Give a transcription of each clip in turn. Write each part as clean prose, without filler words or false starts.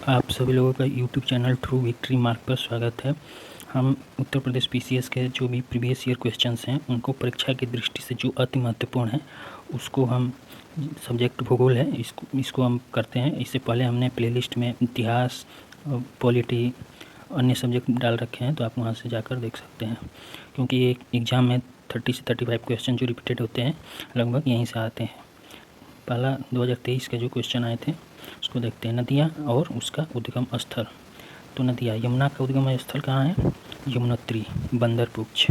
आप सभी लोगों का YouTube channel true victory mark पर स्वागत है। हम उत्तर प्रदेश पीसीएस के जो भी प्रीवियस ईयर क्वेश्चंस हैं उनको परीक्षा की दृष्टि से जो अति महत्वपूर्ण है उसको हम सब्जेक्ट भूगोल है इसको हम करते हैं। इससे पहले हमने प्लेलिस्ट में इतिहास, पॉलिटी, अन्य सब्जेक्ट डाल रखे हैं, तो आप वहाँ से जाकर देख सकते हैं। क्योंकि एक एग्ज़ाम में 30 से 35 क्वेश्चन जो रिपीटेड होते हैं लगभग यहीं से आते हैं। पहला 2023 के जो क्वेश्चन आए थे उसको देखते हैं। नदियाँ और उसका उद्गम स्थल। तो नदियाँ, यमुना का उद्गम स्थल कहाँ है? यमुनोत्री, बंदरपुच्छ।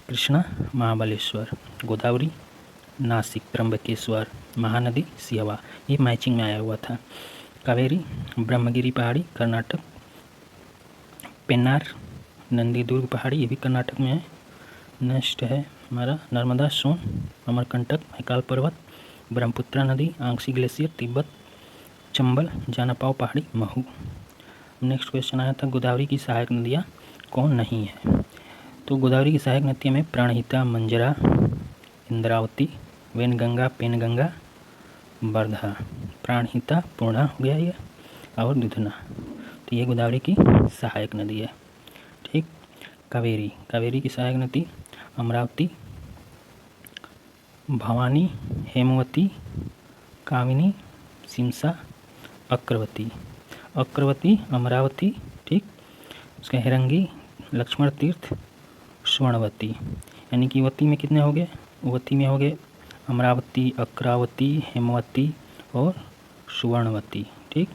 कृष्णा, महाबलेश्वर। गोदावरी, नासिक, त्र्यंबकेश्वर। महानदी, सियावा। ये मैचिंग में आया हुआ था। कावेरी, ब्रह्मगिरी पहाड़ी, कर्नाटक। पेन्नार, नंदीदुर्ग पहाड़ी, ये भी कर्नाटक में है। नेक्स्ट है हमारा नर्मदा, सोन, अमरकंटक, हैकाल पर्वत। ब्रह्मपुत्रा नदी, आंगसी ग्लेशियर, तिब्बत। चंबल, जानापाव पहाड़ी, महू। नेक्स्ट क्वेश्चन आया था गोदावरी की सहायक नदियाँ कौन नहीं है? तो गोदावरी की सहायक नदियों में प्राणहिता, मंजरा, इंद्रावती, वेनगंगा, पेनगंगा, वर्धा। प्राणहिता पूर्णा हो गया ये, और दुधना। तो ये गोदावरी की सहायक नदी है। ठीक। कावेरी, कावेरी की सहायक नदी अमरावती, भवानी, हेमवती, कामिनी, सिमसा, अक्रवती। अक्रवती, अमरावती, ठीक। उसका हिरंगी, लक्ष्मण तीर्थ, स्वर्णवती। यानी कि वती में कितने हो गए? वती में हो गए अमरावती, अक्रावती, हेमवती और सुवर्णवती। ठीक।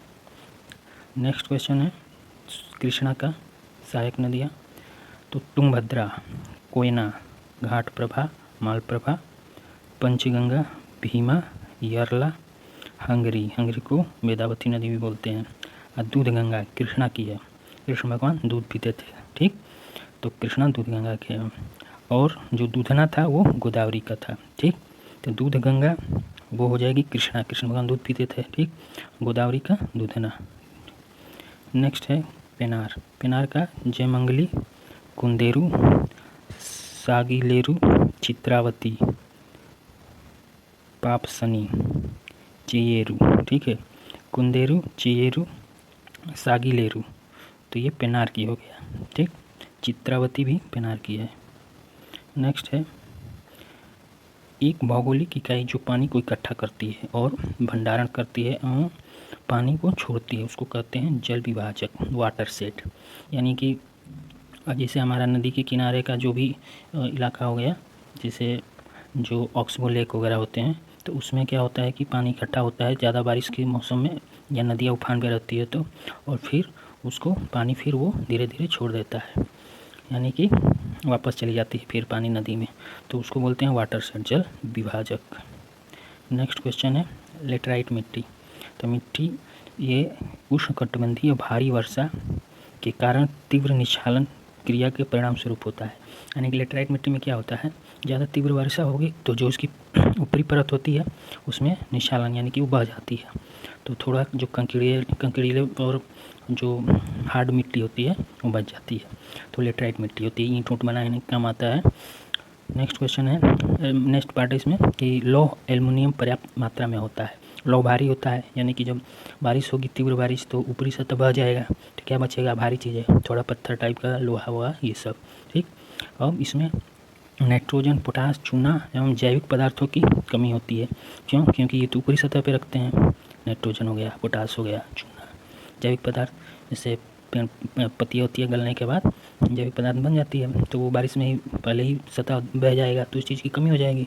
नेक्स्ट क्वेश्चन है कृष्णा का सहायक नदियाँ। तो तुंगभद्रा, कोयना, घाटप्रभा, मालप्रभा, पंचगंगा, भीमा, यरला, हंगरी। हंगरी को वेदावती नदी भी बोलते हैं। और दूधगंगा कृष्णा की है। कृष्ण भगवान दूध पीते थे। ठीक। तो कृष्णा दूधगंगा के हैं। और जो दूधना था वो गोदावरी का था। ठीक। तो दूधगंगा वो हो जाएगी कृष्णा, कृष्ण भगवान दूध पीते थे। ठीक। गोदावरी का दूधना। नेक्स्ट है पेनार। पेनार का जयमंगली, कुंदेरू, सागिलेरू, चित्रावती, पापसनी, चेयेरू। ठीक है। कुंदेरू, चेयेरू, सागिलेरू। तो ये पेनार की हो गया। ठीक। चित्रावती भी पेनार की है। नेक्स्ट है एक भौगोलिक इकाई जो पानी को इकट्ठा करती है और भंडारण करती है और पानी को छोड़ती है, उसको कहते हैं जल विभाजक, वाटर सेट। यानी कि जैसे हमारा नदी के किनारे का जो भी इलाका हो गया, जैसे जो ऑक्सबो लेक वगैरह होते हैं, तो उसमें क्या होता है कि पानी इकट्ठा होता है ज़्यादा बारिश के मौसम में या नदियाँ उफान पे रहती है तो, और फिर उसको पानी फिर वो धीरे धीरे छोड़ देता है, यानी कि वापस चली जाती है फिर पानी नदी में, तो उसको बोलते हैं वाटर सेट, जल विभाजक। नेक्स्ट क्वेश्चन है लेटराइट मिट्टी। तो मिट्टी ये उष्णकटिबंधीय भारी वर्षा के कारण तीव्र निक्षालन क्रिया के परिणाम स्वरूप होता है। यानी कि लेटराइट मिट्टी में क्या होता है, ज़्यादा तीव्र वर्षा होगी तो जो उसकी ऊपरी परत होती है उसमें निक्षालन यानी कि वो बह जाती है, तो थोड़ा जो कंकड़ीले और जो हार्ड मिट्टी होती है वो बच जाती है, तो लेटराइट मिट्टी होती है। ईंट ऊँट बनाने का काम आता है। नेक्स्ट क्वेश्चन है, नेक्स्ट पार्ट इसमें कि लौह एल्युमिनियम पर्याप्त मात्रा में होता है। लौह भारी होता है, यानी कि जब बारिश होगी तीव्र बारिश तो ऊपरी सतह बह जाएगा, तो क्या बचेगा? भारी चीज़ें, थोड़ा पत्थर टाइप का, लोहा हुआ, ये सब। ठीक। अब इसमें नाइट्रोजन, पोटास, चूना एवं जैविक पदार्थों की कमी होती है। क्यों? क्योंकि ये तो ऊपरी सतह पे रखते हैं। नाइट्रोजन हो गया, पोटास हो गया, चूना, जैविक पदार्थ। जैसे पत्तियाँ होती है गलने के बाद जैविक पदार्थ बन जाती है, तो वो बारिश में ही पहले ही सतह बह जाएगा, तो इस चीज़ की कमी हो जाएगी।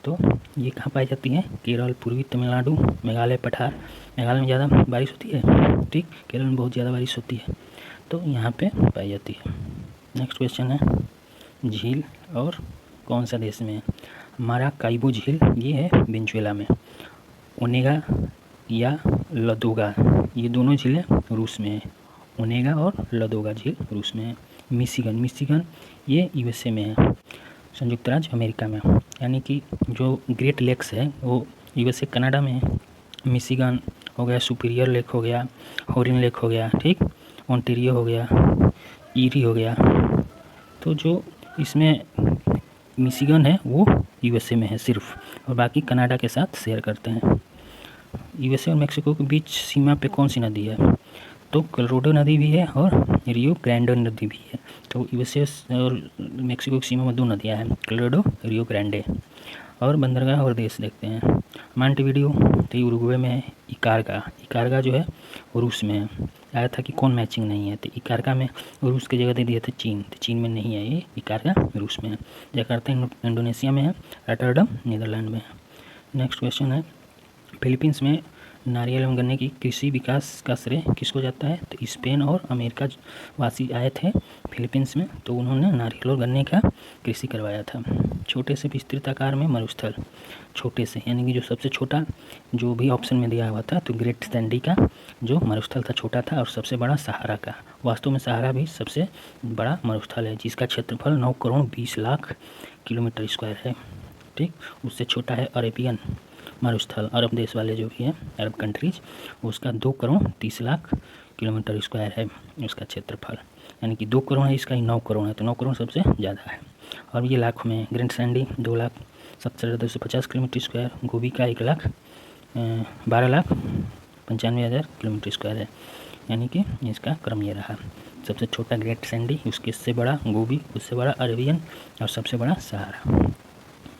तो ये कहाँ पाई जाती है? केरल, पूर्वी तमिलनाडु, मेघालय, पठार। मेघालय में ज़्यादा बारिश होती है। ठीक। केरल में बहुत ज़्यादा बारिश होती है, तो यहाँ पे पाई जाती है। नेक्स्ट क्वेश्चन है झील और कौन सा देश में है? माराकाइबो झील ये है वेनेजुएला में। ओनेगा या लदोगा, ये दोनों झीलें रूस में है। ओनेगा और लदोगा झील रूस में है। मिशिगन ये यूएसए में है, संयुक्त राज्य अमेरिका में। यानी कि जो ग्रेट लेक्स है वो यूएसए कनाडा में है। मिशिगन हो गया, सुपीरियर लेक हो गया, होरिन लेक हो गया, ठीक, ओंटेरियो हो गया, ईरी हो गया। तो जो इसमें मिशिगन है वो यूएसए में है सिर्फ, और बाकी कनाडा के साथ शेयर करते हैं। यूएसए और मेक्सिको के बीच सीमा पे कौन सी नदी है? तो कोलोराडो नदी भी है और रियो ग्रांडे नदी भी है। तो यूएसएस और मेक्सिको की सीमा में 2 नदियाँ हैं, कोलोराडो, रियो ग्रांडे। और बंदरगाह और देश देखते हैं। मांटेविडियो तो उरुग्वे में है। इकारगा जो है वो रूस में है। आया था कि कौन मैचिंग नहीं है, तो इकारगा में रूस की जगह दे दिया था चीन, तो चीन में नहीं है, ये इकारगा रूस में है। जकार्ता इंडोनेशिया में है। रॉटरडम नीदरलैंड में है। नेक्स्ट क्वेश्चन है, फिलीपींस में नारियल एवं गन्ने की कृषि विकास का श्रेय किसको जाता है? तो स्पेन और अमेरिका वासी आए थे फिलीपींस में, तो उन्होंने नारियल और गन्ने का कृषि करवाया था। छोटे से विस्तृत आकार में मरुस्थल, छोटे से यानी कि जो सबसे छोटा जो भी ऑप्शन में दिया हुआ था, तो ग्रेट सैंडी का जो मरुस्थल था छोटा था, और सबसे बड़ा सहारा का। वास्तव में सहारा भी सबसे बड़ा मरुस्थल है, जिसका क्षेत्रफल 9 करोड़ 20 लाख किलोमीटर स्क्वायर है। ठीक, उससे छोटा है अरेबियन मरुस्थल, अरब देश वाले जो भी हैं, अरब कंट्रीज, उसका 2 करोड़ 30 लाख किलोमीटर स्क्वायर है उसका क्षेत्रफल, यानी कि 2 करोड़ है, इसका ही 9 करोड़ है, तो 9 करोड़ सबसे ज़्यादा है। और ये लाख में, ग्रैंड सैंडी 2,70,250 किलोमीटर स्क्वायर, गोबी का 12,95,000 किलोमीटर स्क्वायर है, यानी कि इसका क्रम ये रहा। सबसे छोटा ग्रेट सैंडी, उसके से बड़ा गोबी, उससे बड़ा अरेबियन, और सबसे बड़ा सहारा।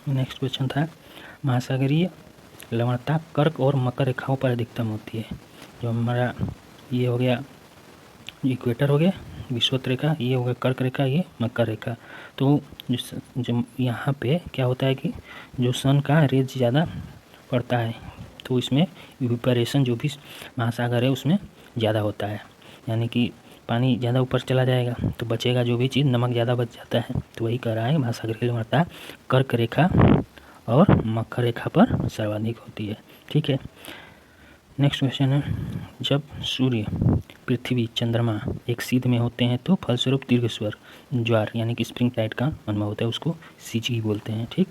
नेक्स्ट क्वेश्चन था, महासागरीय लवणता कर्क और मकर रेखाओं पर अधिकतम होती है। जो हमारा ये हो गया इक्वेटर हो गया विषुवत रेखा, ये हो गया कर्क रेखा, ये मकर रेखा। तो जो यहाँ पे क्या होता है कि जो सन का रेज ज़्यादा पड़ता है, तो इसमें इवेपोरेशन जो भी महासागर है उसमें ज़्यादा होता है, यानी कि पानी ज़्यादा ऊपर चला जाएगा तो बचेगा जो भी चीज़, नमक ज़्यादा बच जाता है। तो वही कह रहा है महासागरीय लवणता कर्क रेखा और मकर रेखा पर सर्वाधिक होती है। ठीक है, नेक्स्ट क्वेश्चन है, जब सूर्य, पृथ्वी, चंद्रमा एक सीध में होते हैं तो फलस्वरूप दीर्घ स्वर ज्वार यानी कि स्प्रिंग टाइड का अनुभव होता है, उसको सीजी बोलते हैं। ठीक,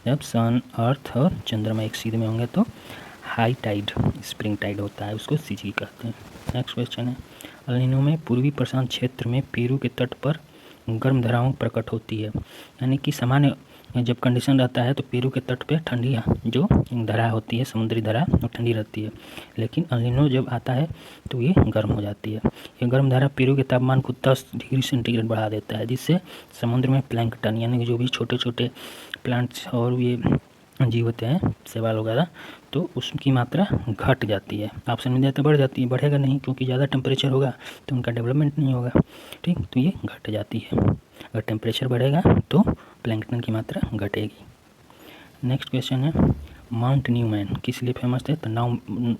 जब सन, अर्थ और चंद्रमा एक सीध में होंगे तो हाई टाइड, स्प्रिंग टाइड होता है, उसको सीजी कहते हैं। नेक्स्ट क्वेश्चन है, एल नीनो में पूर्वी प्रशांत क्षेत्र में पेरू के तट पर गर्म धाराओं प्रकट होती है, यानी कि सामान्य जब कंडीशन रहता है तो पेरू के तट पे ठंडी जो धारा होती है, समुद्री धारा, वो ठंडी रहती है, लेकिन एल नीनो जब आता है तो ये गर्म हो जाती है। ये गर्म धारा पेरू के तापमान को 10 डिग्री सेंटीग्रेड बढ़ा देता है, जिससे समुद्र में प्लैंकटन यानी कि जो भी छोटे छोटे प्लांट्स और ये जीव होते हैं, शैवाल वगैरह, तो उसकी मात्रा घट जाती है। ऑप्शन में दिया तो बढ़ जाती है, बढ़ेगा नहीं क्योंकि ज़्यादा टेम्परेचर होगा तो उनका डेवलपमेंट नहीं होगा। ठीक, तो ये घट जाती है। अगर टेम्परेचर बढ़ेगा तो प्लैंकटन की मात्रा घटेगी। नेक्स्ट क्वेश्चन है, माउंट न्यूमैन किस लिए फेमस है? तो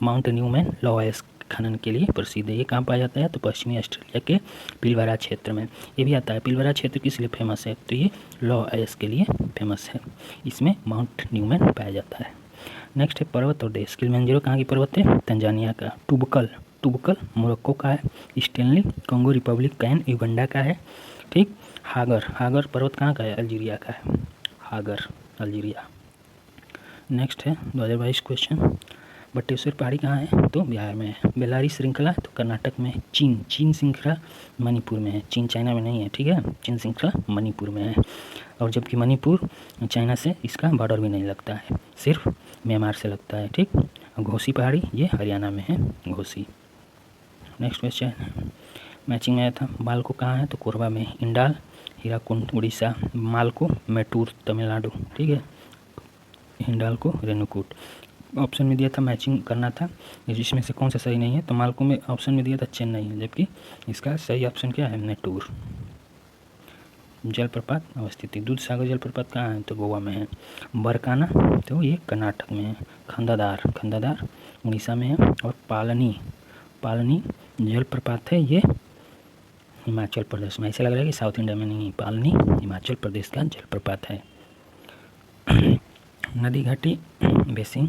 माउंट न्यूमैन लौह अयस्क खनन के लिए प्रसिद्ध है। ये कहाँ पाया जाता है? तो पश्चिमी ऑस्ट्रेलिया के पिलबरा क्षेत्र में ये भी आता है। पिलबरा क्षेत्र किस लिए फेमस है? तो ये लौह अयस्क के लिए फेमस है, इसमें माउंट न्यूमैन पाया जाता है। नेक्स्ट है पर्वत और देश। किलिमंजारो कहाँ की पर्वत है? तंजानिया का। टुबकल मोरक्को का है। Stanley Congo Republic can Uganda का है। ठीक, हागर पर्वत कहाँ का है? अल्जीरिया का है, हागर अल्जीरिया। नेक्स्ट है 2022 क्वेश्चन, बटेश्वर पहाड़ी कहाँ है? तो बिहार में है। बेलारी श्रृंखला तो कर्नाटक में है। चीन श्रृंखला मणिपुर में है। चीन चाइना में नहीं है, ठीक है, चीन श्रृंखला मणिपुर में है। और जबकि मणिपुर चाइना से इसका बॉर्डर भी नहीं लगता है, सिर्फ म्यांमार से लगता है। ठीक, घोसी पहाड़ी ये हरियाणा में है, घोसी। नेक्स्ट क्वेश्चन मैचिंग में आया था, बालको कहाँ है? तो कोरबा में। इंडाल हीराकुंड उड़ीसा, मालको मैटूर तमिलनाडु। ठीक है, हिंडाल्को रेणुकूट। ऑप्शन में दिया था मैचिंग करना था, जिसमें से कौन सा सही नहीं है? तो मालको में ऑप्शन में दिया था चेन्नई है, जबकि इसका सही ऑप्शन क्या है? मैटूर। जलप्रपात अवस्थिति, दूध सागर जलप्रपात कहाँ है? तो गोवा में है। बरकाना तो ये कर्नाटक में है। खंदादार उड़ीसा में है। और पालनी जलप्रपात है, ये हिमाचल प्रदेश में। ऐसा लग रहा है कि साउथ इंडिया में नहीं है। पालनी हिमाचल प्रदेश का जलप्रपात है। नदी घाटी बेसिन,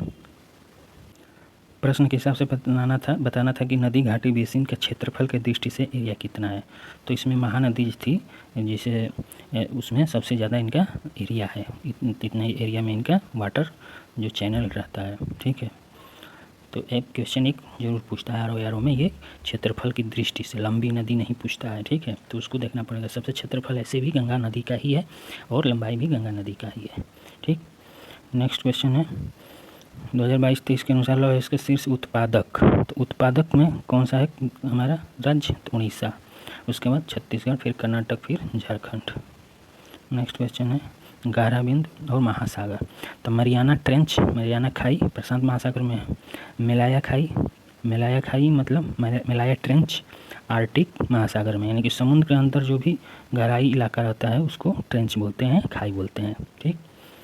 प्रश्न के हिसाब से बताना था कि नदी घाटी बेसिन का क्षेत्रफल के दृष्टि से एरिया कितना है। तो इसमें महानदी थी जिसे उसमें सबसे ज़्यादा इनका एरिया है, इतने एरिया में इनका वाटर जो चैनल रहता है। ठीक है, तो एक क्वेश्चन एक जरूर पूछता है आर में, ये क्षेत्रफल की दृष्टि से, लंबी नदी नहीं पूछता है। ठीक है, तो उसको देखना पड़ेगा। सबसे क्षेत्रफल ऐसे भी गंगा नदी का ही है और लंबाई भी गंगा नदी का ही है। ठीक, नेक्स्ट क्वेश्चन है, 2022-23 के अनुसार लौह अयस्क के शीर्ष उत्पादक, तो उत्पादक में कौन सा है हमारा राज्य, तो उड़ीसा, उसके बाद छत्तीसगढ़, फिर कर्नाटक, फिर झारखंड। नेक्स्ट क्वेश्चन है गहरा बिंद और महासागर, तो मरियाना ट्रेंच, मरियाना खाई प्रशांत महासागर में है। मेलाया खाई, मेलाया खाई मतलब मेलाया ट्रेंच आर्कटिक महासागर में, यानी कि समुद्र के अंदर जो भी गहराई इलाका रहता है उसको ट्रेंच बोलते हैं, खाई बोलते हैं। ठीक,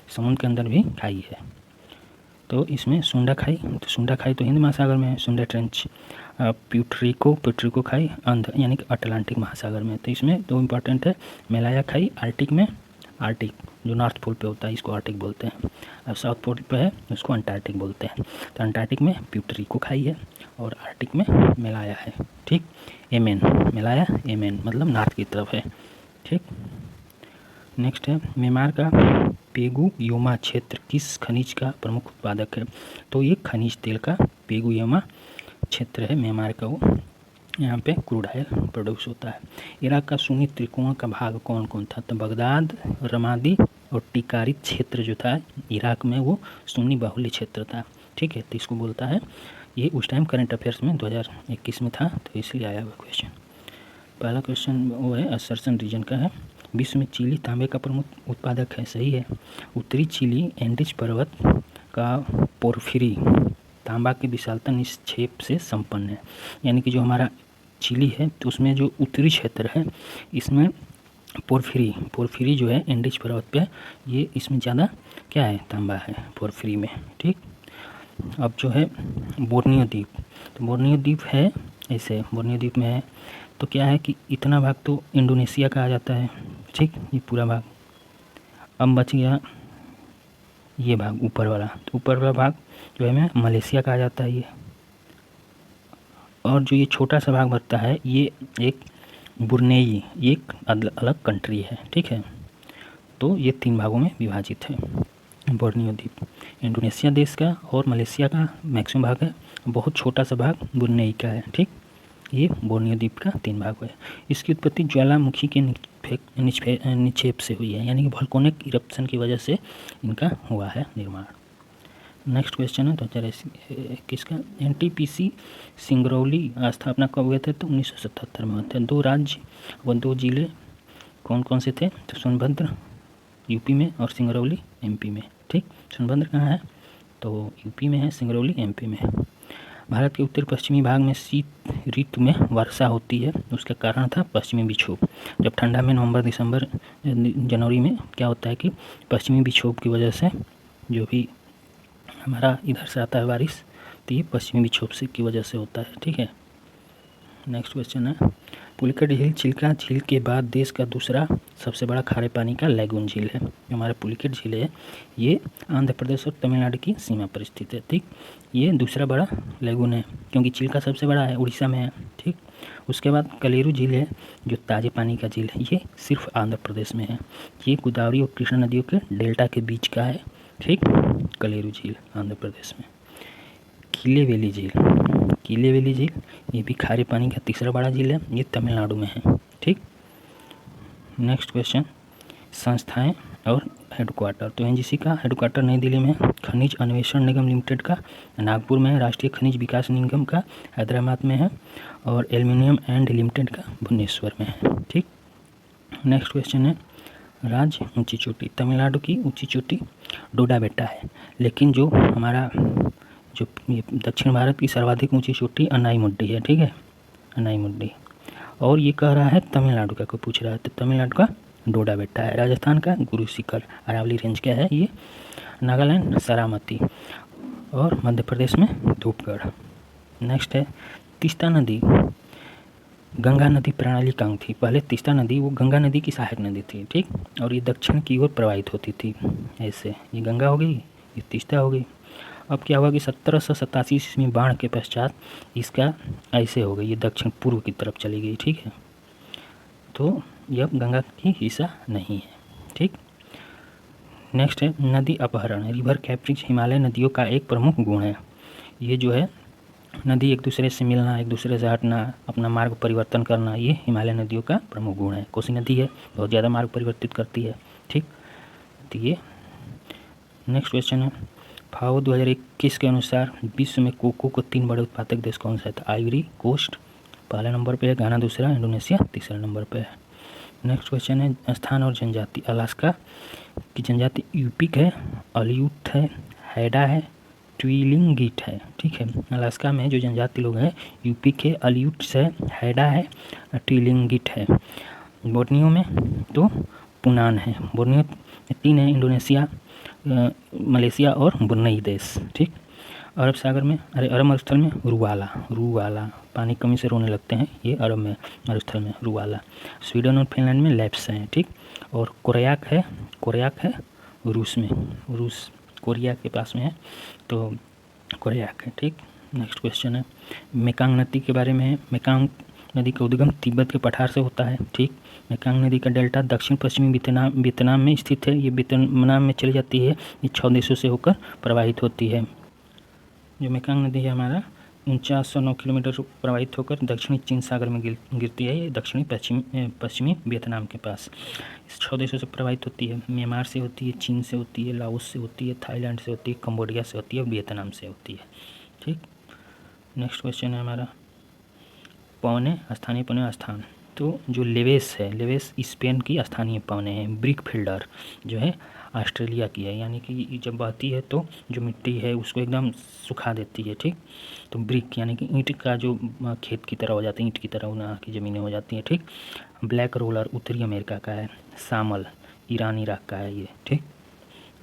समुद्र के अंदर भी खाई है। तो इसमें सुंडा खाई, तो सुंडा खाई तो हिंद महासागर में है, सुंडा ट्रेंच। प्यूट्रिको खाई अंध यानी कि अटलांटिक महासागर में। तो इसमें दो इम्पॉर्टेंट है, मेलाया खाई आर्कटिक में, आर्कटिक जो नॉर्थ पोल पे होता है इसको आर्कटिक बोलते हैं, और साउथ पोल पे है उसको अंटार्कटिक बोलते हैं। तो अंटार्कटिक में प्यूट्रिको खाई है और आर्कटिक में मेलाया है। ठीक, एमेन, मेलाया एमेन मतलब नॉर्थ की तरफ है। ठीक, नेक्स्ट है म्यांमार का पेगुयोमा क्षेत्र किस खनिज का प्रमुख उत्पादक है, तो ये खनिज तेल का पेगुयोमा क्षेत्र है म्यांमार का, वो यहाँ पे क्रूड ऑयल प्रोड्यूस होता है। इराक का सुन्नी त्रिकोण का भाग कौन कौन था, तो बगदाद, रमादी और टिकारित क्षेत्र जो था इराक में वो सुन्नी बाहुल्य क्षेत्र था। ठीक है, तो इसको बोलता है, ये उस टाइम करंट अफेयर्स में 2021 में था, तो इसलिए आया हुआ क्वेश्चन। पहला क्वेश्चन वो है असर्सन रीजन का है, विश्व में चिली तांबे का प्रमुख उत्पादक है, सही है। उत्तरी चिली एंडीज पर्वत का पोर्फिरी तांबा की विशालता निक्षेप से संपन्न है, यानी कि जो हमारा चिली है तो उसमें जो उत्तरी क्षेत्र है इसमें पोर्फिरी जो है एंडीज पर्वत पे, ये इसमें ज़्यादा क्या है, तांबा है पोर्फिरी में। ठीक, अब जो है बोर्नियो द्वीप, तो बोर्नियो द्वीप है ऐसे, बोर्नियो द्वीप में है तो क्या है कि इतना भाग तो इंडोनेशिया कहा जाता है। ठीक, ये पूरा भाग, अब बच गया ये भाग ऊपर वाला, तो ऊपर वाला भाग जो है मैं मलेशिया कहा जाता है ये, और जो ये छोटा सा भाग बचता है ये एक ब्रुनेई, एक अलग कंट्री है। ठीक है, तो ये 3 भागों में विभाजित है बोर्नियो द्वीप, इंडोनेशिया देश का और मलेशिया का मैक्सिमम भाग है, बहुत छोटा सा भाग ब्रुनेई का है। ठीक, ये बोर्नियो द्वीप का 3 भाग है। इसकी उत्पत्ति ज्वालामुखी के निक्षेप से हुई है, यानी कि वोल्केनिक इरप्शन की वजह से इनका हुआ है निर्माण। नेक्स्ट क्वेश्चन है 2021 का, एनटीपीसी सिंगरौली स्थापना कब हुए थे, तो 1977 में हुए थे। 2 राज्य व 2 जिले कौन कौन से थे, तो सोनभद्र यूपी में और सिंगरौली एमपी में। ठीक, सोनभद्र कहाँ है, तो यूपी में है, सिंगरौली एमपी में है। भारत के उत्तर पश्चिमी भाग में शीत ऋतु में वर्षा होती है, उसका कारण था पश्चिमी विक्षोभ। जब ठंडा में नवंबर दिसंबर जनवरी में क्या होता है कि पश्चिमी विक्षोभ की वजह से जो भी हमारा इधर से आता है बारिश, तो ये पश्चिमी विक्षोभ से की वजह से होता है। ठीक है, नेक्स्ट क्वेश्चन है पुलिकट झील चिल्का झील के बाद देश का दूसरा सबसे बड़ा खारे पानी का लैगून झील है। जो हमारा पुलिकट झील है ये आंध्र प्रदेश और तमिलनाडु की सीमा पर स्थित है। ठीक, ये दूसरा बड़ा लैगून है क्योंकि चिल्का सबसे बड़ा है, उड़ीसा में है। ठीक, उसके बाद कलेरू झील है जो ताज़े पानी का झील है, ये सिर्फ आंध्र प्रदेश में है। ये गोदावरी और कृष्णा नदियों के डेल्टा के बीच का है। ठीक, कलेरू झील आंध्र प्रदेश में। कीले वैली झील, कीले वैली झील ये भी खारे पानी का तीसरा बड़ा झील है, ये तमिलनाडु में है। ठीक, नेक्स्ट क्वेश्चन संस्थाएं और हेडक्वार्टर, तो एनजीसी का हेडक्वार्टर नई दिल्ली में, खनिज अन्वेषण निगम लिमिटेड का नागपुर में है, राष्ट्रीय खनिज विकास निगम का हैदराबाद में है और एल्युमिनियम एंड लिमिटेड का भुवनेश्वर में है। ठीक, नेक्स्ट क्वेश्चन है राज्य ऊंची चोटी, तमिलनाडु की ऊंची चोटी डोडा बेटा है, लेकिन जो हमारा जो दक्षिण भारत की सर्वाधिक ऊंची चोटी अनाईमुड्डी है। ठीक है, अनाईमुड्डी, और ये कह रहा है तमिलनाडु का, कोई पूछ रहा है तो तमिलनाडु का डोडा बेटा है। राजस्थान का गुरु शिखर अरावली रेंज क्या है ये, नागालैंड सरामती, और मध्य प्रदेश में धूपगढ़। नेक्स्ट है तीस्ता नदी गंगा नदी प्रणाली कहाँ थी, पहले तीस्ता नदी वो गंगा नदी की सहायक नदी थी। ठीक, और ये दक्षिण की ओर प्रवाहित होती थी ऐसे, ये गंगा हो गई, ये तीस्ता हो गई। अब क्या हुआ कि 1787 ईस्वी में बाढ़ के पश्चात इसका ऐसे हो गई, ये दक्षिण पूर्व की तरफ चली गई। ठीक है, तो यह गंगा की हिस्सा नहीं है। ठीक, नेक्स्ट है नदी अपहरण, रिवर कैप्चरिंग हिमालय नदियों का एक प्रमुख गुण है। ये जो है नदी एक दूसरे से मिलना, एक दूसरे से हटना, अपना मार्ग परिवर्तन करना, ये हिमालय नदियों का प्रमुख गुण है। कोसी नदी है बहुत ज़्यादा मार्ग परिवर्तित करती है। ठीक, तो ये नेक्स्ट क्वेश्चन है फाओ 2021 के अनुसार विश्व में कोको को 3 बड़े उत्पादक देश कौन सा है? तो आइवरी कोस्ट पहले नंबर पे है, घाना दूसरा, इंडोनेशिया तीसरे नंबर पे है। नेक्स्ट क्वेश्चन है स्थान और जनजाति। अलास्का की जनजाति यूपिक है, अलियूट है, हैडा है, ट्विलिंगिट है। ठीक है, अलास्का में जो जनजाति लोग हैं यूपिक है, अलियूट है, हैडा है, ट्विलिंगिट है। बोर्नियो में तो पुनान है। बोर्नियो 3 है, इंडोनेशिया, मलेशिया और ब्रुनई देश। ठीक, अरब सागर में अरब मरुस्थल में रूवाला पानी कमी से रोने लगते हैं, ये अरब में मरुस्थल में रूवाला। स्वीडन और फिनलैंड में लैप्स हैं। ठीक, और कोरियाक है रूस में, रूस कोरिया के पास में है तो कोरियाक है। ठीक, नेक्स्ट क्वेश्चन है मेकांग नदी के बारे में है। मेकांग नदी का उद्गम तिब्बत के पठार से होता है। ठीक, मेकांग नदी का डेल्टा दक्षिण पश्चिमी वियतनाम में स्थित है। ये वियतनाम में चली जाती है, ये 6 देशों से होकर प्रवाहित होती है। जो मेकांग नदी है हमारा 4909 किलोमीटर प्रवाहित होकर दक्षिणी चीन सागर में गिरती है। ये दक्षिणी पश्चिमी वियतनाम के पास इस 6 देशों से प्रवाहित होती है। म्यांमार से होती है, चीन से होती है, लाओस से होती है, थाईलैंड से होती है, कंबोडिया से होती है, वियतनाम से होती है। ठीक, नेक्स्ट क्वेश्चन है हमारा पौने स्थानीय पौने स्थान। तो जो लेवेस है, लेवेस स्पेन की स्थानीय पौने है। ब्रिक फिल्डर जो है ऑस्ट्रेलिया की है, यानी कि जब बहती है तो जो मिट्टी है उसको एकदम सुखा देती है। ठीक, तो ब्रिक यानी कि ईंट का जो खेत की तरह हो जाती है, ईंट की तरह वहाँ की ज़मीनें हो जाती हैं। ठीक, ब्लैक रोलर उत्तरी अमेरिका का है। सामल ईरान इराक का है ये। ठीक,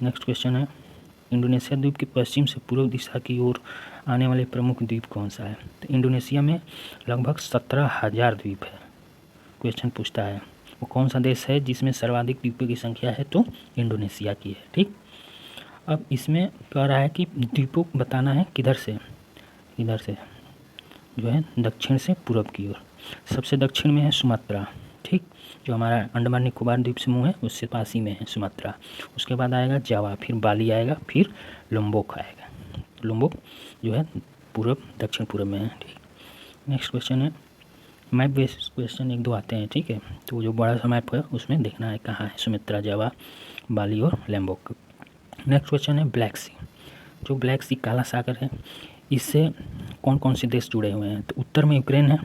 नेक्स्ट क्वेश्चन है इंडोनेशिया द्वीप के पश्चिम से पूर्व दिशा की ओर आने वाले प्रमुख द्वीप कौन सा है? तो इंडोनेशिया में लगभग 17,000 द्वीप है। क्वेश्चन पूछता है वो कौन सा देश है जिसमें सर्वाधिक द्वीपों की संख्या है? तो इंडोनेशिया की है। ठीक, अब इसमें कह रहा है कि द्वीपों बताना है किधर से जो है दक्षिण से पूर्व की ओर। सबसे दक्षिण में है सुमात्रा। ठीक, जो हमारा अंडमान निकोबार द्वीप समूह है उससे पास ही में है सुमात्रा। उसके बाद आएगा जावा, फिर बाली आएगा, फिर लोम्बोक आएगा। लोम्बोक जो है पूर्व दक्षिण पूर्व में है। ठीक, नेक्स्ट क्वेश्चन है मैप बेस्ड क्वेश्चन 1-2 आते हैं। ठीक है, तो जो बड़ा सा मैप है उसमें देखना है कहाँ है सुमात्रा, जावा, बाली और लोम्बोक। नेक्स्ट क्वेश्चन है ब्लैक सी। जो ब्लैक सी काला सागर है इससे कौन कौन से देश जुड़े हुए हैं? तो उत्तर में यूक्रेन है,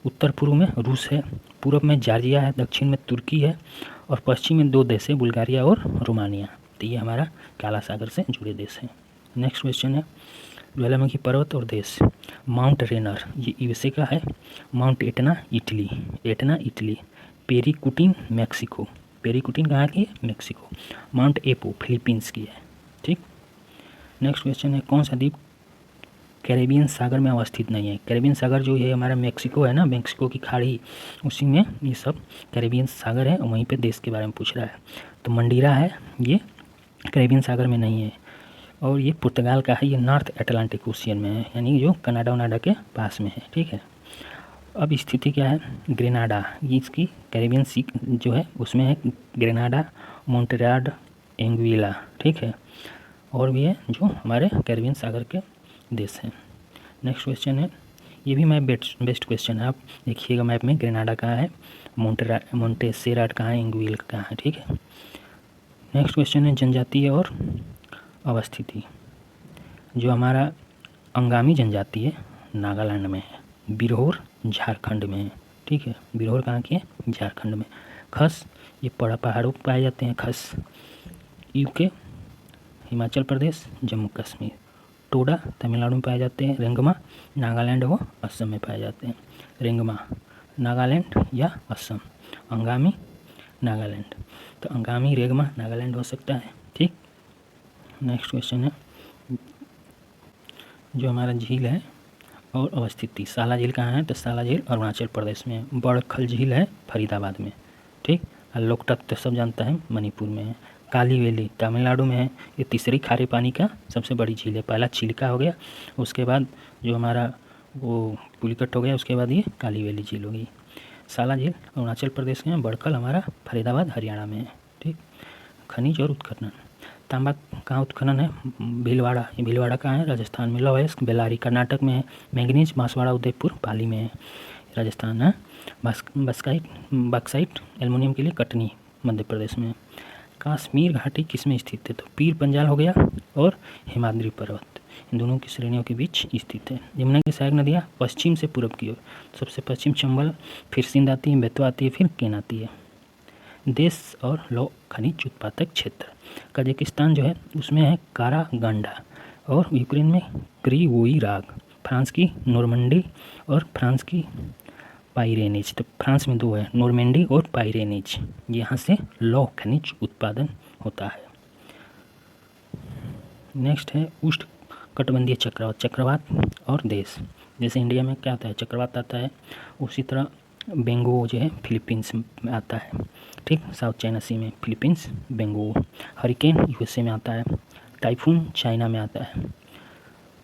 उत्तर पूर्व में रूस है, पूर्व में जॉर्जिया है, दक्षिण में तुर्की है और पश्चिम में 2 देश है बुल्गारिया और रोमानिया। तो ये हमारा काला सागर से जुड़े देश हैं। नेक्स्ट क्वेश्चन है ज्वालामुखी पर्वत और देश। माउंट रेनर ये यूएसए का है, माउंट एटना इटली, पेरिकुटिन मैक्सिको, पेरिकुटिन कहाँ की है? मैक्सिको। माउंट एपो फिलीपींस की है। ठीक, नेक्स्ट क्वेश्चन है कौन सा द्वीप कैरेबियन सागर में अवस्थित नहीं है? कैरेबियन सागर जो है हमारा मैक्सिको है ना, मैक्सिको की खाड़ी, उसी में ये सब कैरेबियन सागर है, वहीं पे देश के बारे में पूछ रहा है। तो मंडीरा है, ये कैरेबियन सागर में नहीं है। और ये पुर्तगाल का है, ये नॉर्थ अटलांटिक ओशियन में है, यानी जो कनाडा वनाडा के पास में है। ठीक है, अब स्थिति क्या है? ग्रेनाडा, ये इसकी कैरेबियन सी जो है उसमें है ग्रेनाडा, मोंटेराड, एंगुइला। ठीक है, और भी है जो हमारे कैरेबियन सागर के देश हैं। नेक्स्ट क्वेश्चन है, ये भी मैप बेस्ट क्वेश्चन है, आप देखिएगा मैप में ग्रेनाडा कहाँ है, मोंटेसेराट कहाँ है, एंगुइल कहाँ है। ठीक है, नेक्स्ट क्वेश्चन है जनजातीय और अवस्थिति। जो हमारा अंगामी जनजाति है नागालैंड में है, बिरहोर झारखंड में है। ठीक है, बिरहोर कहाँ की है? झारखंड में। खस ये पहाड़ों पर पाए जाते हैं। खस यूके हिमाचल प्रदेश, जम्मू कश्मीर। टोडा तमिलनाडु में पाए जाते हैं। रेंगमा नागालैंड व असम में पाए जाते हैं। रेंगमा नागालैंड या असम, अंगामी नागालैंड। तो अंगामी रेंगमा नागालैंड हो सकता है। ठीक, नेक्स्ट क्वेश्चन है जो हमारा झील है और अवस्थिति। साला झील कहाँ है? तो साला झील अरुणाचल प्रदेश में है। बड़खल झील है फरीदाबाद में। ठीक, और लोकटक तो सब जानता है मणिपुर में है। काली वैली तमिलनाडु में है। ये तीसरी खारे पानी का सबसे बड़ी झील है। पहला चिल्का हो गया, उसके बाद जो हमारा वो पुलिकट हो गया, उसके बाद ये काली वैली झील होगी। साला झील अरुणाचल प्रदेश में है। बड़खल हमारा फरीदाबाद हरियाणा में है। ठीक, खनिज और उत्खनन। तांबा कहाँ उत्खनन है? भीलवाड़ा। ये भीलवाड़ा कहाँ है? राजस्थान में। लौह अयस्क बेल्लारी कर्नाटक में है। मैंगनीज बांसवाड़ा उदयपुर पाली में है, राजस्थान है। बॉक्साइट एल्युमिनियम के लिए कटनी मध्य प्रदेश में है। कश्मीर घाटी किस में स्थित है? तो पीर पंजाल हो गया और हिमाद्री पर्वत, इन दोनों की श्रेणियों के बीच स्थित है। यमुना की सहायक नदियाँ पश्चिम से पूर्व की ओर, सबसे पश्चिम चंबल, फिर सिंध आती है, बेतवा आती है, फिर केन आती है। देश और लौह खनिज उत्पादक क्षेत्र, कजाकिस्तान जो है उसमें है कारागंडा और यूक्रेन में क्रीवोईराग, फ्रांस की नॉर्मंडी और फ्रांस की पाइरेनीज। तो फ्रांस में 2 है, नॉर्मंडी और पाइरेनीज, यहाँ से लौह खनिज उत्पादन होता है। नेक्स्ट है उष्णकटिबंधीय चक्रवात, चक्रवात और देश, जैसे इंडिया में क्या आता है चक्रवात आता है, उसी तरह बेंगो जो है फिलीपींस में आता है, ठीक, साउथ चाइना सी में फिलीपींस बेंगो। हरिकेन यूएसए में आता है, टाइफून चाइना में आता है,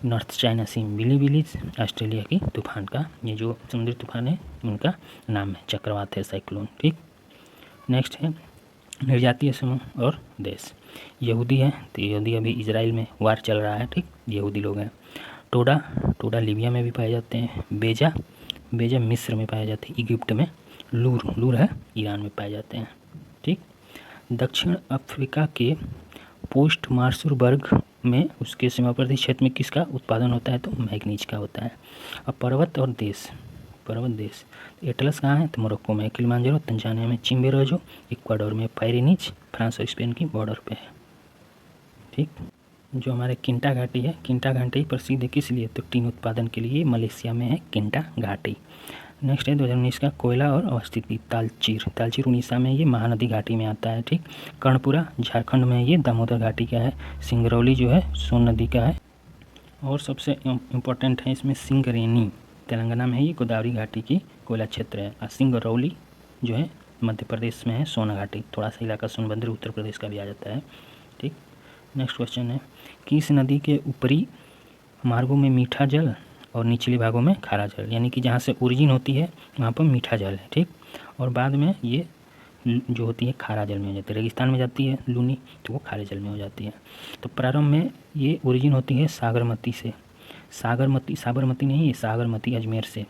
नॉर्थ चाइना सी बिलीबिलीज ऑस्ट्रेलिया की तूफान का, ये जो समुद्री तूफान है उनका नाम है, चक्रवात है साइक्लोन, ठीक। नेक्स्ट है निर्जातीय समूह और देश, यहूदी है तो यहूदी अभी इजराइल में वार चल रहा है, ठीक, यहूदी लोग हैं। टोडा लीबिया में भी पाए जाते हैं, बेजा मिस्र में पाए जाते हैं, इजिप्ट में, लूर है ईरान में पाए जाते हैं, ठीक। दक्षिण अफ्रीका के पोस्ट मार्सुरबर्ग में उसके सीमावर्ती क्षेत्र में किसका उत्पादन होता है? तो मैग्नीज का होता है। अब पर्वत देश, एटलस कहाँ है? तो मोरक्को में, किलिमांजारो तंजानिया में, चिम्बोराजो इक्वाडोर में, पाइरेनीज फ्रांस और स्पेन की बॉर्डर पे है, ठीक। जो हमारे किंटा घाटी है, किंटा घाटी प्रसिद्ध है किस लिए? तो टीन उत्पादन के लिए, मलेशिया में है किंटा घाटी। नेक्स्ट है 2019 का कोयला और अवस्थिति, तालचीर उड़ीसा में, ये महानदी घाटी में आता है, ठीक। कर्णपुरा झारखंड में, ये दामोदर घाटी का है। सिंगरौली जो है सोन नदी का है। और सबसे इम्पोर्टेंट है इसमें सिंगरेनी, तेलंगाना में है, ये गोदावरी घाटी की कोयला क्षेत्र है। और सिंगरौली जो है मध्य प्रदेश में है, सोना घाटी, थोड़ा सा इलाका सोनभद्र उत्तर प्रदेश का भी आ जाता है, ठीक। नेक्स्ट क्वेश्चन है किस नदी के ऊपरी मार्गों में मीठा जल और निचले भागों में खारा जल, यानी कि जहाँ से ओरिजिन होती है वहाँ पर मीठा जल है, ठीक, और बाद में ये जो होती है खारा जल में हो जाती है। रेगिस्तान में जाती है लूनी तो वो खारे जल में हो जाती है। तो प्रारंभ में ये ओरिजिन होती है साबरमती से, साबरमती नहीं है, साबरमती अजमेर से,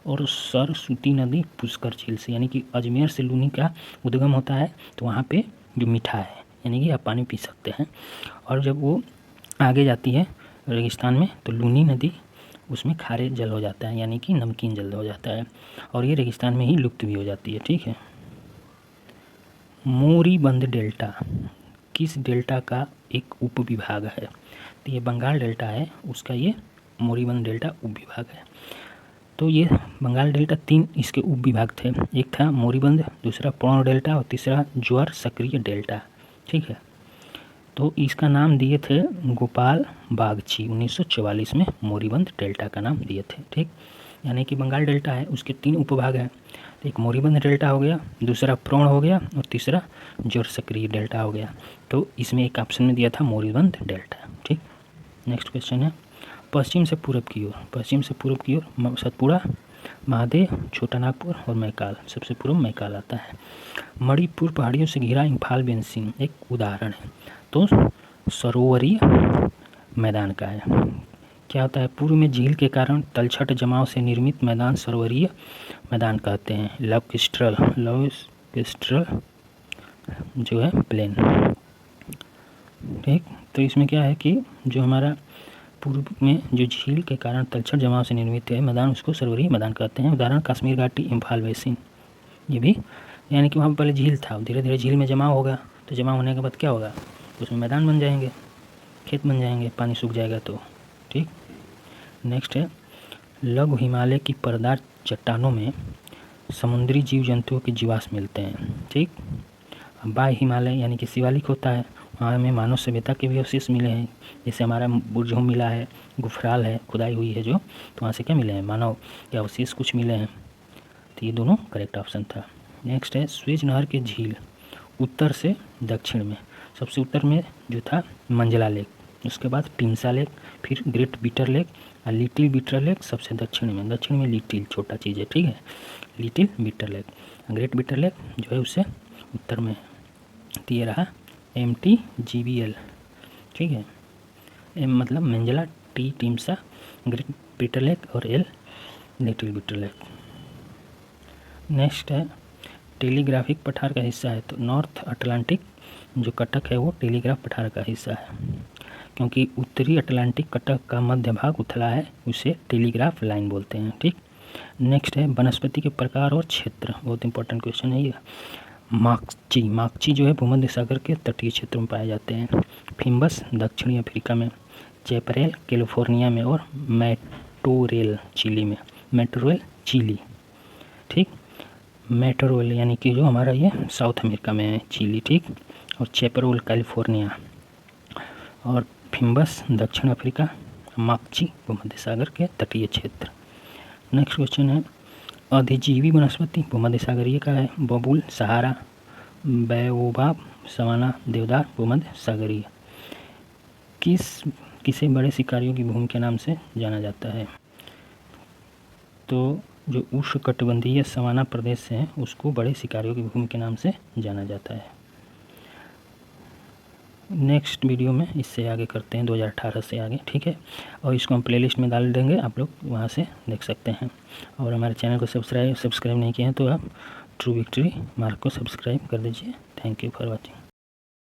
और सरस्वती नदी पुष्कर झील से, यानी कि अजमेर से लूनी का उद्गम होता है, तो वहाँ पे जो मीठा है यानी कि आप पानी पी सकते हैं। और जब वो आगे जाती है रेगिस्तान में तो लूनी नदी उसमें खारे जल हो जाता है, यानी कि नमकीन जल हो जाता है, और ये रेगिस्तान में ही लुप्त भी हो जाती है, ठीक है। मोरीबंद डेल्टा किस डेल्टा का एक उपविभाग है? तो ये बंगाल डेल्टा है, उसका ये मोरीबंद डेल्टा उपविभाग है। तो ये बंगाल डेल्टा 3 इसके उपविभाग थे, एक था मोरीबंद, दूसरा पौड़ डेल्टा और तीसरा ज्वार सक्रिय डेल्टा, ठीक है। तो इसका नाम दिए थे गोपाल बागची, 1944 में मोरीबंद डेल्टा का नाम दिए थे, ठीक। यानी कि बंगाल डेल्टा है उसके 3 उपभाग हैं, एक मोरीबंद डेल्टा हो गया, दूसरा प्रोण हो गया और तीसरा ज्वार सक्रिय डेल्टा हो गया। तो इसमें एक ऑप्शन में दिया था मोरीबंद डेल्टा, ठीक। नेक्स्ट क्वेश्चन है पश्चिम से पूर्व की ओर सतपुड़ा, महादेव, छोटा नागपुर और मैकाल, सबसे पूर्व मैकाल आता है। मणिपुर पहाड़ियों से घिरा इम्फाल बेसिन एक उदाहरण है, तो सरोवरीय मैदान का है। क्या होता है? पूर्व में झील के कारण तलछट जमाव से निर्मित मैदान सरोवरीय मैदान कहते हैं। लवकिस्ट्रल जो है प्लेन, ठीक। तो इसमें क्या है कि जो हमारा पूर्व में जो झील के कारण तलछट जमाव से निर्मित है मैदान, उसको सरोवरीय मैदान कहते हैं। उदाहरण कश्मीर घाटी, इम्फाल बेसिन, ये भी, यानी कि वहाँ पर पहले झील था, धीरे धीरे झील में जमाव होगा, तो जमा होने के बाद क्या होगा, उसमें मैदान बन जाएंगे, खेत बन जाएंगे, पानी सूख जाएगा तो, ठीक। नेक्स्ट है लघु हिमालय की परदार चट्टानों में समुद्री जीव जंतुओं के जीवाश्म मिलते हैं, ठीक। बाह्य हिमालय यानी कि शिवालिक होता है, वहाँ में मानव सभ्यता के भी अवशेष मिले हैं, जैसे हमारा बुर्जहोम मिला है, गुफराल है, खुदाई हुई है जो, तो वहाँ से क्या मिले हैं, मानव के अवशेष कुछ मिले हैं। तो ये दोनों करेक्ट ऑप्शन था। नेक्स्ट है स्वेज नहर के झील उत्तर से दक्षिण में, सबसे उत्तर में जो था मंजला लेक, उसके बाद टिम्सा लेक, फिर ग्रेट बीटर लेक और लिटिल बीटर लेक सबसे दक्षिण में लिटिल छोटा चीज़ है, ठीक है, Little Bitter Lake. Great Bitter Lake जो है उससे उत्तर में है। तो ये रहा MTGBL, ठीक है। M मतलब Manzala, T Timsah, Great Bitter Lake और L Little Bitter Lake. Next है टेलीग्राफिक पठार का हिस्सा है, तो नॉर्थ अटलांटिक जो कटक है वो टेलीग्राफ पठार का हिस्सा है, क्योंकि उत्तरी अटलांटिक कटक का मध्य भाग उथला है, उसे टेलीग्राफ लाइन बोलते हैं। ठीक, नेक्स्ट है वनस्पति के प्रकार और क्षेत्र, बहुत इंपॉर्टेंट क्वेश्चन है ये। माकची जो है भूमध्य सागर के तटीय क्षेत्रों में पाए जाते हैं। फिम्बस दक्षिणी अफ्रीका में, चैपरेल कैलिफोर्निया में और मैटोरेल चिली में। मैटोरेल चिली, ठीक, मैटोरेल यानी कि जो हमारा ये साउथ अमेरिका में है चिली, ठीक, और चैपरेल कैलिफोर्निया और फिम्बस दक्षिण अफ्रीका, माकची भूमध्य सागर के तटीय क्षेत्र। नेक्स्ट क्वेश्चन है अधिजीवी वनस्पति भूमध्य सागरीय का है। बबूल सहारा, बैओबाब सवाना, देवदार भूमध्य सागरीय। किसे बड़े शिकारियों की भूमि के नाम से जाना जाता है? तो जो उष्णकटिबंधीय सवाना प्रदेश है उसको बड़े शिकारियों की भूमि के नाम से जाना जाता है। नेक्स्ट वीडियो में इससे आगे करते हैं, 2018 से आगे, ठीक है, और इसको हम प्लेलिस्ट में डाल देंगे, आप लोग वहाँ से देख सकते हैं। और हमारे चैनल को सब्सक्राइब नहीं किए हैं तो आप ट्रू विक्ट्री मार्क को सब्सक्राइब कर दीजिए। Thank you for watching.